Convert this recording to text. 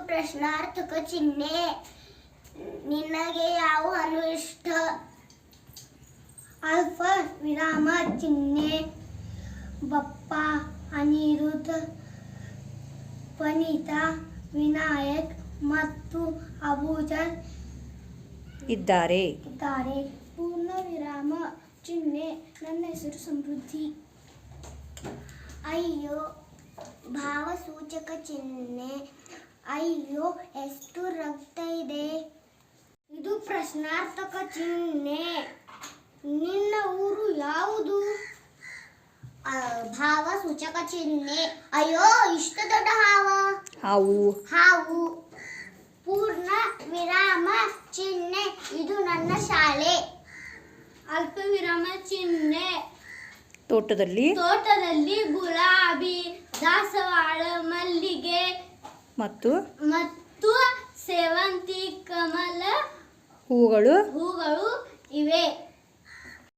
ಪ್ರಶ್ನಾರ್ಥಕ ಚಿಹ್ನೆ. ನಿನಗೆ ಯಾವ ಹಣ್ಣು ಇಷ್ಟ? ಅಲ್ಪ ವಿರಾಮ ಚಿಹ್ನೆ. ಬಪ್ಪ, ಅನಿರುದ್ಧ, ವನಿತಾ, ವಿನಾಯಕ್ ಮತ್ತು ಅಬೂಜರ್ ಇದ್ದಾರೆ. ಪೂರ್ಣ ವಿರಾಮ ಚಿಹ್ನೆ. ನನ್ನ ಹೆಸರು ಸಮೃದ್ಧಿ. ಅಯ್ಯೋ ಭಾವಸೂಚಕ ಚಿಹ್ನೆ. ಅಯ್ಯೋ ಎಷ್ಟು ರಕ್ತ ಇದೆ. ಇದು ಪ್ರಶ್ನಾರ್ಥಕ ಚಿಹ್ನೆ. ನಿನ್ನ ಊರು ಯಾವುದು? ಭಾವಸೂಚಕ ಚಿಹ್ನೆ. ಅಯ್ಯೋ ಇಷ್ಟು ದೊಡ್ಡ ಹಾವು. ಪೂರ್ಣ ವಿರಾಮ ಚಿಹ್ನೆ. ಇದು ನನ್ನ ಶಾಲೆ. ಅಲ್ಪ ವಿರಾಮ ಚಿಹ್ನೆ. ತೋಟದಲ್ಲಿ ಗುಲಾಬಿ, ದಾಸವಾಳ, ಮಲ್ಲಿಗೆ ಮತ್ತು ಸೇವಂತಿ ಕಮಲ ಹೂಗಳು ಇವೆ.